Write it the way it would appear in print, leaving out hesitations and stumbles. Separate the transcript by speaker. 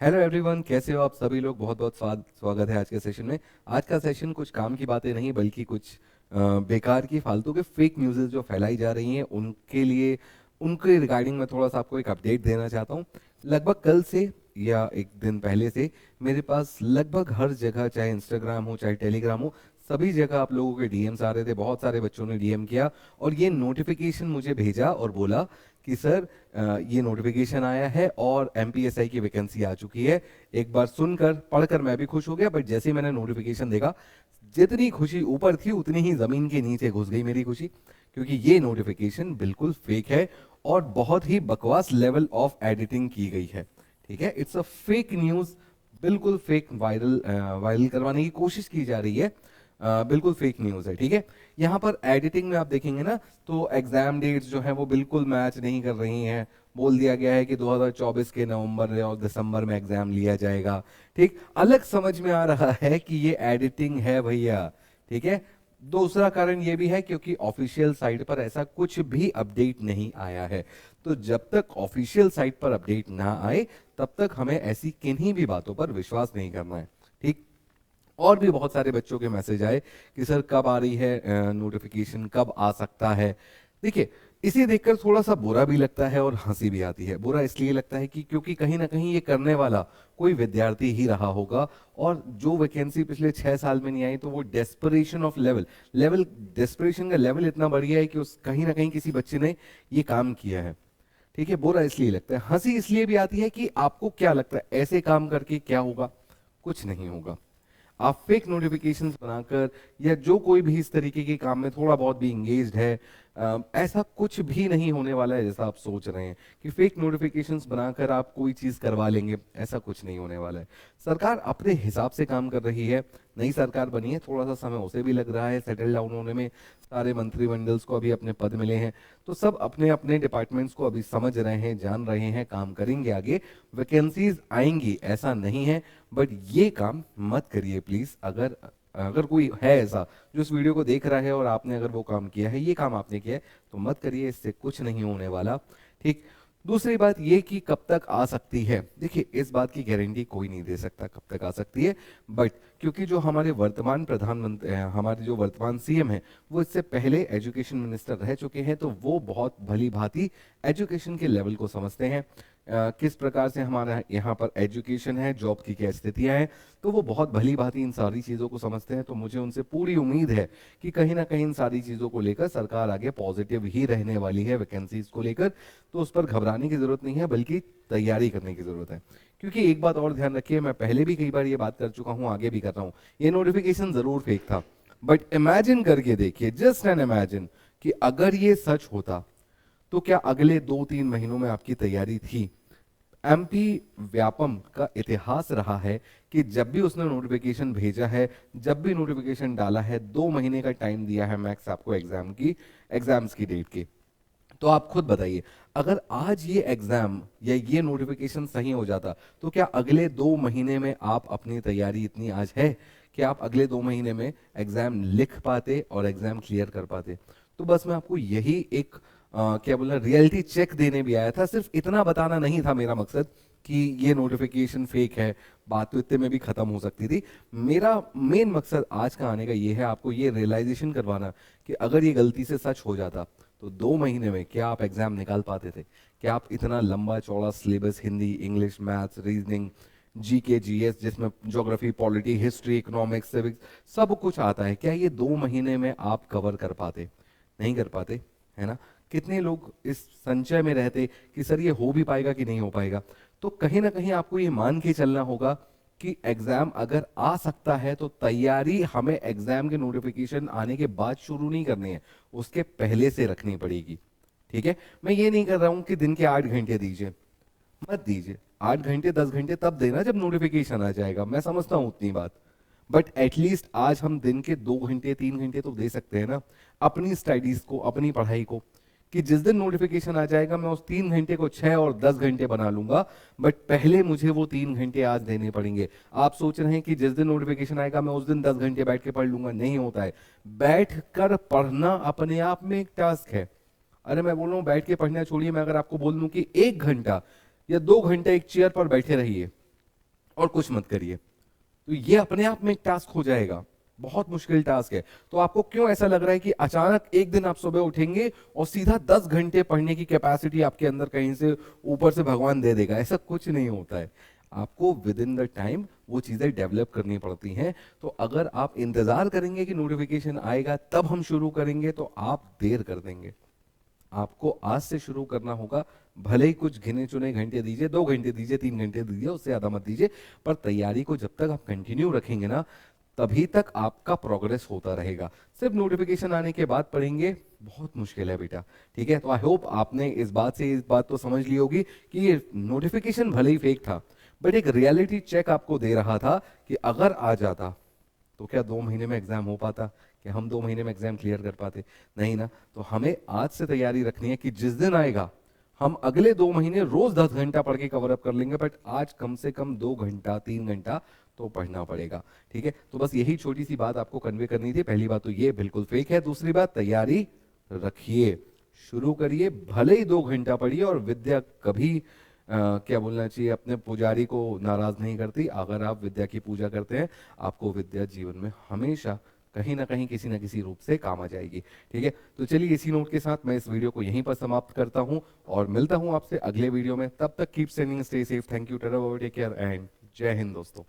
Speaker 1: Hello everyone, कैसे हो आप सभी लोग। बहुत बहुत स्वागत है आज के सेशन में। आज का सेशन कुछ काम की बातें नहीं बल्कि कुछ बेकार की फालतू के फेक न्यूज़ जो फैलाई जा रही हैं उनके लिए, उनके रिगार्डिंग मैं थोड़ा सा आपको एक अपडेट देना चाहता हूँ। लगभग कल से या एक दिन पहले से मेरे पास लगभग हर जगह, चाहे इंस्टाग्राम हो चाहे टेलीग्राम हो, सभी जगह आप लोगों के डीएम्स आ रहे थे। बहुत सारे बच्चों ने डीएम किया और ये नोटिफिकेशन मुझे भेजा और बोला कि सर ये नोटिफिकेशन आया है और एमपीएसआई की वैकेंसी आ चुकी है। एक बार सुनकर पढ़कर मैं भी खुश हो गया, बट जैसे ही मैंने नोटिफिकेशन देखा, जितनी खुशी ऊपर थी उतनी ही जमीन के नीचे घुस गई मेरी खुशी, क्योंकि ये नोटिफिकेशन बिल्कुल फेक है और बहुत ही बकवास लेवल ऑफ एडिटिंग की गई है। ठीक है, इट्स अ फेक न्यूज, बिल्कुल फेक, वायरल करवाने की कोशिश की जा रही है। बिल्कुल फेक न्यूज है। ठीक है, यहाँ पर एडिटिंग में आप देखेंगे ना, तो एग्जाम डेट्स जो है वो बिल्कुल मैच नहीं कर रही हैं। बोल दिया गया है कि 2024 के नवंबर और दिसंबर में एग्जाम लिया जाएगा। ठीक, अलग समझ में आ रहा है कि ये एडिटिंग है भैया। ठीक है, दूसरा कारण ये भी है क्योंकि ऑफिशियल साइट पर ऐसा कुछ भी अपडेट नहीं आया है। तो जब तक ऑफिशियल साइट पर अपडेट ना आए तब तक हमें ऐसी किन्हीं भी बातों पर विश्वास नहीं करना है। ठीक, और भी बहुत सारे बच्चों के मैसेज आए कि सर कब आ रही है नोटिफिकेशन, कब आ सकता है। देखिए, इसे देखकर थोड़ा सा बुरा भी लगता है और हंसी भी आती है। बुरा इसलिए लगता है कि क्योंकि कहीं ना कहीं ये करने वाला कोई विद्यार्थी ही रहा होगा, और जो वैकेंसी पिछले 6 साल में नहीं आई तो वो डेस्परेशन ऑफ लेवल डेस्परेशन का लेवल इतना बढ़ गया है कि उस कहीं ना कहीं किसी बच्चे ने ये काम किया है। ठीक है, बुरा इसलिए लगता है। हंसी इसलिए भी आती है कि आपको क्या लगता है ऐसे काम करके क्या होगा? कुछ नहीं होगा। आप फेक नोटिफिकेशंस बनाकर या जो कोई भी इस तरीके के काम में थोड़ा बहुत भी इंगेज्ड है, ऐसा कुछ भी नहीं होने वाला है जैसा आप सोच रहे हैं कि फेक नोटिफिकेशंस बनाकर आप कोई चीज करवा लेंगे। ऐसा कुछ नहीं होने वाला है। सरकार अपने हिसाब से काम कर रही है। नई सरकार बनी है, थोड़ा सा समय उसे भी लग रहा है सेटल डाउन होने में। सारे मंत्रिमंडल्स को अभी अपने पद मिले हैं, तो सब अपने अपने डिपार्टमेंट्स को अभी समझ रहे हैं, जान रहे हैं, काम करेंगे आगे। वैकेंसीज आएंगी ऐसा नहीं है, बट ये काम मत करिए प्लीज। अगर अगर कोई है ऐसा जो इस वीडियो को देख रहा है और आपने अगर वो काम किया है, ये काम आपने किया है, तो मत करिए, इससे कुछ नहीं होने वाला। ठीक, दूसरी बात ये कि कब तक आ सकती है, देखिए इस बात की गारंटी कोई नहीं दे सकता कब तक आ सकती है। बट क्योंकि जो हमारे वर्तमान प्रधानमंत्री हमारे जो वर्तमान सीएम है, वो इससे पहले एजुकेशन मिनिस्टर रह चुके हैं, तो वो बहुत भली भांति एजुकेशन के लेवल को समझते हैं। किस प्रकार से हमारा यहाँ पर एजुकेशन है, जॉब की क्या स्थितियां हैं, तो वो बहुत भली भांति इन सारी चीज़ों को समझते हैं। तो मुझे उनसे पूरी उम्मीद है कि कहीं ना कहीं इन सारी चीज़ों को लेकर सरकार आगे पॉजिटिव ही रहने वाली है वैकेंसीज को लेकर। तो उस पर घबराने की जरूरत नहीं है, बल्कि तैयारी करने की जरूरत है। क्योंकि एक बात और ध्यान रखिए, मैं पहले भी कई बार ये बात कर चुका हूँ, आगे भी कर रहा हूँ, ये नोटिफिकेशन जरूर फेक था। बट इमेजिन करके देखिए, जस्ट एन इमेजिन, कि अगर ये सच होता तो क्या अगले 2-3 महीनों में आपकी तैयारी थी? एमपी व्यापम का इतिहास रहा है कि जब भी उसने नोटिफिकेशन भेजा है, जब भी नोटिफिकेशन डाला है, 2 महीने का टाइम दिया है मैक्स आपको एग्जाम्स की डेट की। तो आप खुद बताइए, अगर आज ये एग्जाम या ये नोटिफिकेशन सही हो जाता, तो क्या अगले 2 महीने में आप अपनी तैयारी इतनी आज है कि आप अगले 2 महीने में एग्जाम लिख पाते और एग्जाम क्लियर कर पाते? तो बस मैं आपको यही एक क्या बोलना, रियलिटी चेक देने भी आया था। सिर्फ इतना बताना नहीं था मेरा मकसद कि ये नोटिफिकेशन फेक है। बात तो इतने में भी खत्म हो सकती थी। मेरा मेन मकसद आज का आने का ये है, आपको ये रियलाइजेशन करवाना कि अगर ये गलती से सच हो जाता तो 2 महीने में क्या आप एग्जाम निकाल पाते थे? क्या आप इतना लंबा चौड़ा syllabus, Hindi, English, maths, reasoning, GK, GS, जिसमें geography, polity, history, economics, civics सब कुछ आता है, क्या ये 2 महीने में आप कवर कर पाते? नहीं कर पाते, है ना? कितने लोग इस संचय में रहते कि सर ये हो भी पाएगा कि नहीं हो पाएगा। तो कहीं ना कहीं आपको ये मान के चलना होगा कि एग्जाम अगर आ सकता है तो तैयारी हमें एग्जाम के नोटिफिकेशन आने के बाद शुरू नहीं करनी है, उसके पहले से रखनी पड़ेगी। ठीक है, मैं ये नहीं कर रहा हूं कि दिन के 8 घंटे दीजिए, मत दीजिए। 8 घंटे 10 घंटे तब देना जब नोटिफिकेशन आ जाएगा, मैं समझता हूं उतनी बात। बट एटलीस्ट आज हम दिन के 2 घंटे 3 घंटे तो दे सकते हैं ना, अपनी स्टडीज को, अपनी पढ़ाई को, कि जिस दिन नोटिफिकेशन आ जाएगा मैं उस 3 घंटे को 6 और 10 घंटे बना लूंगा। बट पहले मुझे वो 3 घंटे आज देने पड़ेंगे। आप सोच रहे हैं कि जिस दिन नोटिफिकेशन आएगा मैं उस दिन 10 घंटे बैठ के पढ़ लूंगा, नहीं होता है। बैठ कर पढ़ना अपने आप में एक टास्क है। अरे मैं बोल रहा हूँ बैठ के पढ़ना छोड़िए, मैं अगर आपको बोल दूं कि 1 घंटा या 2 घंटे एक चेयर पर बैठे रहिए, और कुछ मत करिए। तो ये अपने आप में एक टास्क हो जाएगा, बहुत मुश्किल टास्क है। तो आपको क्यों ऐसा लग रहा है कि अचानक एक दिन आप सुबह उठेंगे और सीधा 10 घंटे पढ़ने की कैपेसिटी आपके अंदर कहीं से ऊपर से भगवान दे देगा? ऐसा कुछ नहीं होता है। आपको विद इन द टाइम वो चीजें डेवलप करनी पड़ती हैं। तो अगर आप इंतजार करेंगे कि नोटिफिकेशन आएगा तब हम शुरू करेंगे, तो आप देर कर देंगे। आपको आज से शुरू करना होगा। भले ही कुछ गिने चुने घंटे दीजिए, 2 घंटे दीजिए, 3 घंटे दीजिए, उससे ज्यादा मत दीजिए, पर तैयारी को जब तक आप कंटिन्यू रखेंगे ना, तभी तक आपका प्रोग्रेस होता रहेगा। सिर्फ नोटिफिकेशन आने के बाद पढ़ेंगे, बहुत मुश्किल है बेटा। ठीक है, तो आई होप आपने इस बात तो समझ ली होगी कि ये नोटिफिकेशन भले ही फेक था, बट एक रियलिटी चेक आपको दे रहा था कि अगर आ जाता तो क्या 2 महीने में एग्जाम हो पाता? क्या हम 2 महीने में एग्जाम क्लियर कर पाते? नहीं ना। तो हमें आज से तैयारी रखनी है कि जिस दिन आएगा हम अगले 2 महीने रोज 10 घंटा पढ़ के कवर अप कर लेंगे, बट आज कम से कम 2 घंटा 3 घंटा तो पढ़ना पड़ेगा। ठीक है, तो बस यही छोटी सी बात आपको कन्वे करनी थी। पहली बात तो ये बिल्कुल फेक है, दूसरी बात तैयारी रखिए, शुरू करिए, भले ही 2 घंटा पढ़िए। और विद्या कभी क्या बोलना चाहिए, अपने पुजारी को नाराज नहीं करती। अगर आप विद्या की पूजा करते हैं, आपको विद्या जीवन में हमेशा कहीं ना कहीं किसी ना किसी रूप से काम आ जाएगी। ठीक है, तो चलिए इसी नोट के साथ मैं इस वीडियो को यहीं पर समाप्त करता हूं और मिलता हूं आपसे अगले वीडियो में। तब तक keep staying, stay safe, thank you, take care and जय हिंद दोस्तों।